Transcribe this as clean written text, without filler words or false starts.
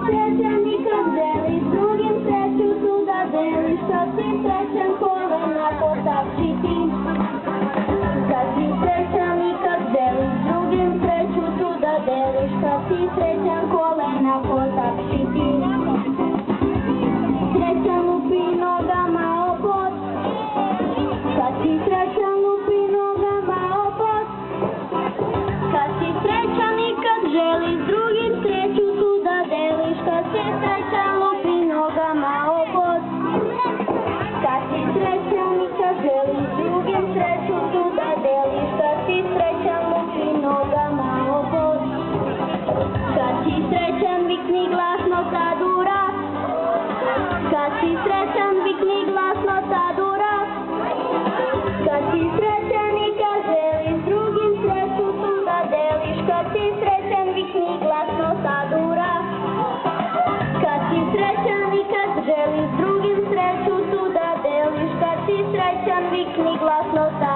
srećan i kad želiš drugim sreću tu da deliš, kad si srećan kolena potapši ti. Kad si srećan i kad želiš drugim sreću tu da deliš, kad si srećan kolena potapši ti. Srećan lupi nogama o pod, kad si srećan lupi nogama o pod. Kad si srećan i kad želiš drugim sreću tu da deliš, kad si srećan lupi nogama o pod. Kad si srećan i kad želiš drugim sreću tu da deliš, kad si srećan lupi nogama o pod. Kad si srećan vikni glasno sad ura, kad si srećan vikni glasno sad ura. Kad si srećan i kad želiš drugim sreću tu da deliš, kad si srećan vikni glasno sad ura. Kad si srećan i kad želiš drugim sreću tu da deliš, kad si srećan vikni glasno sad ura.